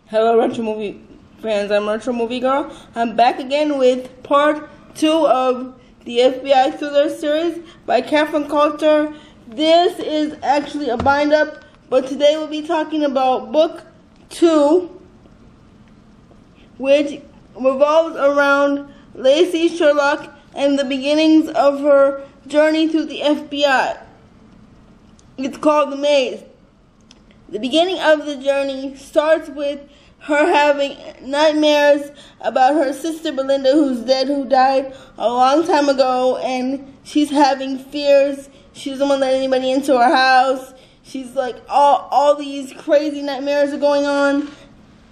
Hello, Retro Movie fans. I'm Retro Movie Girl. I'm back again with part 2 of the FBI thriller series by Catherine Coulter. This is actually a bind-up, but today we'll be talking about book 2, which revolves around Lacey, Sherlock, and the beginnings of her journey through the FBI. It's called The Maze. The beginning of the journey starts with her having nightmares about her sister Belinda, who's dead, who died a long time ago, and she's having fears. She doesn't want to let anybody into her house. She's like, all these crazy nightmares are going on.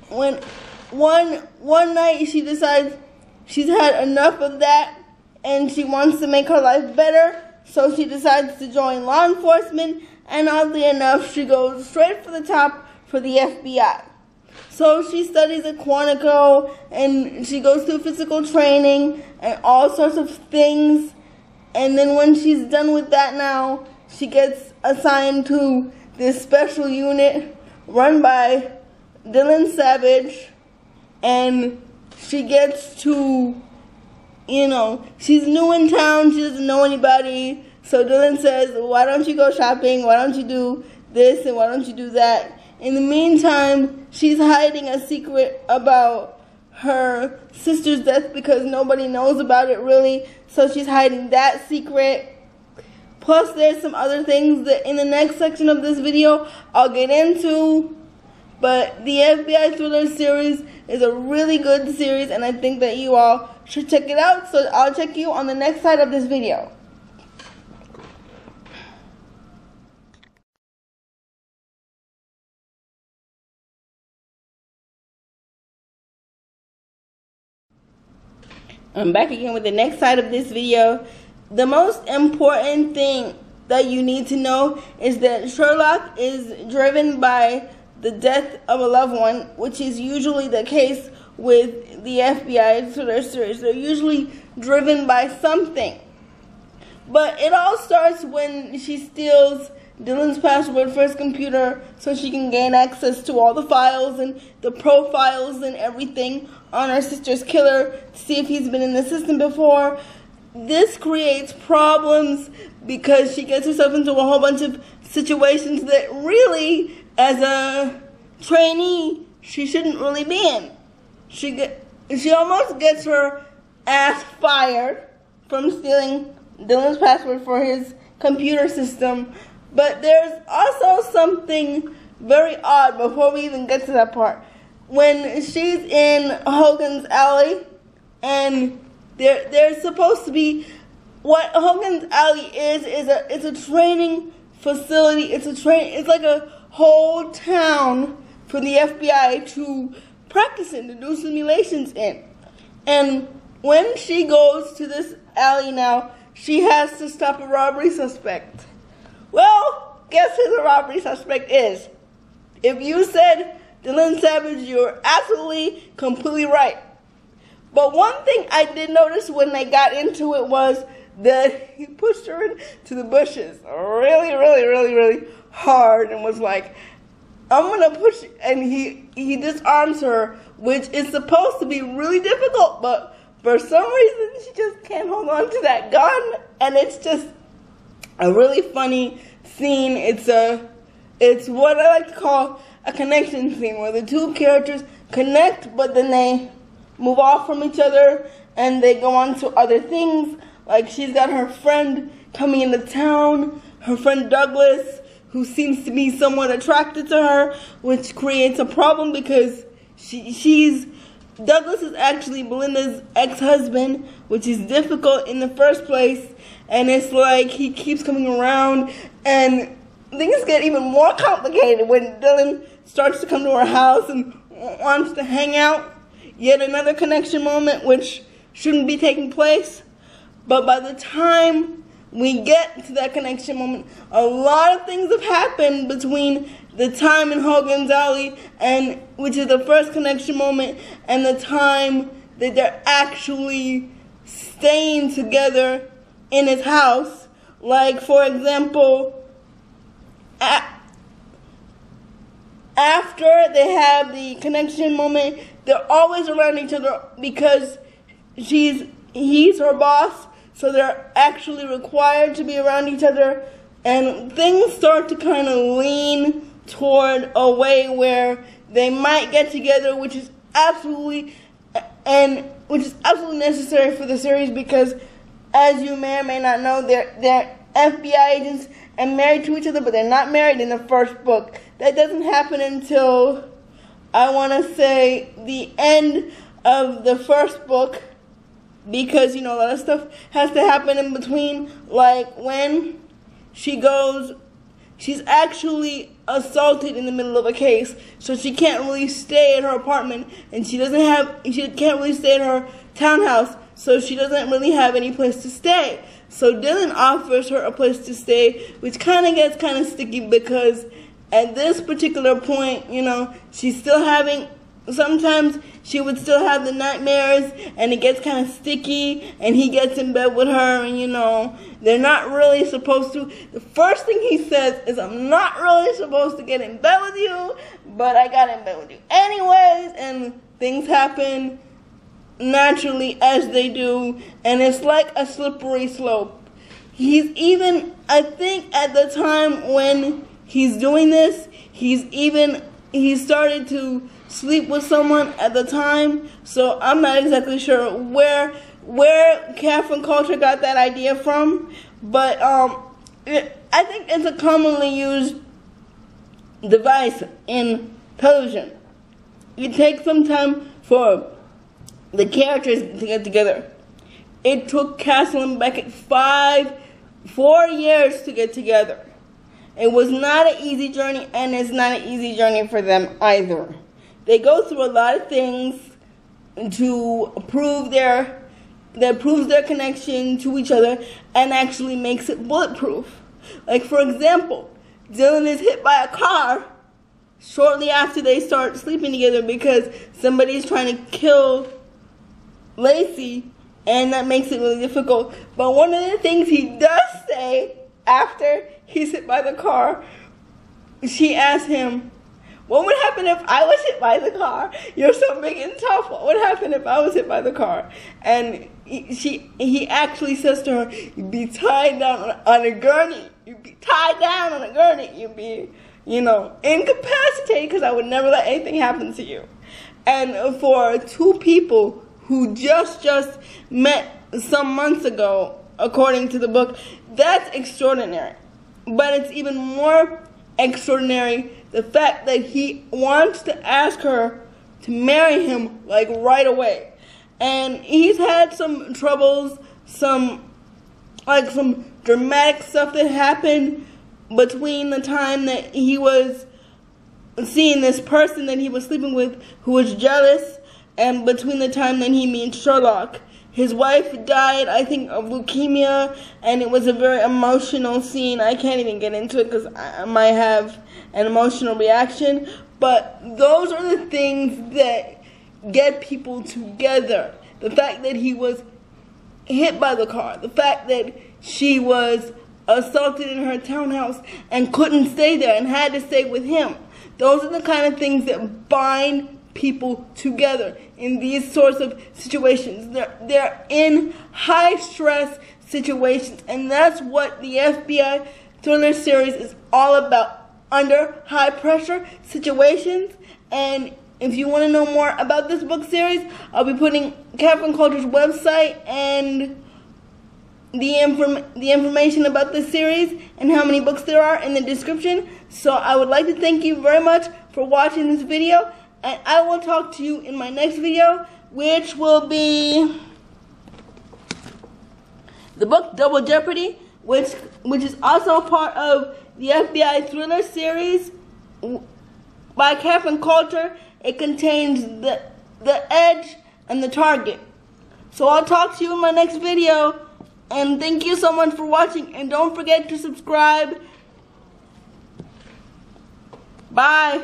When one night she decides she's had enough of that and she wants to make her life better, so she decides to join law enforcement, and oddly enough, she goes straight for the top for the FBI. So she studies a chronicle, and she goes through physical training and all sorts of things. And then when she's done with that now, she gets assigned to this special unit run by Dillion Savich. And she gets to, she's new in town, she doesn't know anybody. So Dillion says, why don't you go shopping? Why don't you do this and why don't you do that? In the meantime, she's hiding a secret about her sister's death because nobody knows about it really. So she's hiding that secret. Plus, there's some other things that in the next section of this video I'll get into. But the FBI thriller series is a really good series, and I think that you all should check it out. So I'll check you on the next side of this video. I'm back again with the next side of this video. The most important thing that you need to know is that Sherlock is driven by the death of a loved one, which is usually the case with the FBI thriller series. They're usually driven by something. But it all starts when she steals Dillion's password for his computer so she can gain access to all the files and the profiles and everything on her sister's killer to see if he's been in the system before. This creates problems because she gets herself into a whole bunch of situations that really, as a trainee, she shouldn't really be in. She almost gets her ass fired from stealing Dillion's password for his computer system. But there's also something very odd before we even get to that part. When she's in Hogan's Alley, and there's supposed to be, what Hogan's Alley it's a training facility. It's like a whole town for the FBI to practice in, to do simulations in. And when she goes to this alley now, she has to stop a robbery suspect. Well, guess who the robbery suspect is? If you said Dillion Savich, you're absolutely, completely right. But one thing I did notice when they got into it was that he pushed her into the bushes really, really, really, really hard and was like, I'm going to push, and he disarms her, which is supposed to be really difficult, but for some reason she just can't hold on to that gun, and it's just a really funny scene. It's what I like to call a connection scene, where the two characters connect, but then they move off from each other and they go on to other things. Like, she's got her friend coming into town, her friend Douglas, who seems to be somewhat attracted to her, which creates a problem because Douglas is actually Belinda's ex-husband, which is difficult in the first place. And it's like he keeps coming around, and things get even more complicated when Dillion starts to come to her house and wants to hang out. Yet another connection moment which shouldn't be taking place. But by the time we get to that connection moment, a lot of things have happened between the time in Hogan's Alley, and which is the first connection moment, and the time that they're actually staying together in his house. Like, for example, after they have the connection moment, they're always around each other because he's her boss, so they're actually required to be around each other, and things start to kind of lean toward a way where they might get together, which is absolutely necessary for the series because, as you may or may not know, they're FBI agents and married to each other, but they're not married in the first book. That doesn't happen until, I want to say, the end of the first book, because, a lot of stuff has to happen in between, like when she's actually assaulted in the middle of a case, so she can't really stay in her apartment, and she can't really stay in her townhouse, so she doesn't really have any place to stay. So Dillion offers her a place to stay, which kind of gets kind of sticky because at this particular point, she's still having, sometimes she would still have the nightmares, and it gets kind of sticky, and he gets in bed with her, and they're not really supposed to. The first thing he says is, I'm not really supposed to get in bed with you, but I got in bed with you anyways, and things happen naturally as they do, and it's like a slippery slope. He's even, I think at the time when he's doing this, he started to sleep with someone at the time, so I'm not exactly sure where Catherine Coulter got that idea from, but I think it's a commonly used device in television. It takes some time for the characters to get together. It took Castle and Beckett 4 years to get together. It was not an easy journey, and it's not an easy journey for them either. They go through a lot of things to prove that proves their connection to each other and actually makes it bulletproof. Like, for example, Dillion is hit by a car shortly after they start sleeping together because somebody's trying to kill Lacey, and that makes it really difficult. But one of the things he does say after he's hit by the car, she asks him, what would happen if I was hit by the car? You're so big and tough. What would happen if I was hit by the car? And he actually says to her, you'd be tied down on a gurney. You'd be tied down on a gurney. You'd be, incapacitated because I would never let anything happen to you. And for two people who just met some months ago, according to the book, that's extraordinary. But it's even more extraordinary the fact that he wants to ask her to marry him like right away. And he's had some troubles, some dramatic stuff that happened between the time that he was seeing this person that he was sleeping with who was jealous, and between the time that he meets Sherlock. His wife died, I think, of leukemia, and it was a very emotional scene. I can't even get into it because I might have an emotional reaction. But those are the things that get people together. The fact that he was hit by the car. The fact that she was assaulted in her townhouse and couldn't stay there and had to stay with him. Those are the kind of things that bind people together in these sorts of situations. They're in high stress situations, and that's what the FBI thriller series is all about, under high pressure situations. And if you want to know more about this book series, I'll be putting Catherine Coulter's website and the information about this series and how many books there are in the description. So I would like to thank you very much for watching this video, and I will talk to you in my next video, which will be the book Double Jeopardy, which is also part of the FBI thriller series by Catherine Coulter. It contains the edge and the target. So I'll talk to you in my next video, and thank you so much for watching, and don't forget to subscribe. Bye.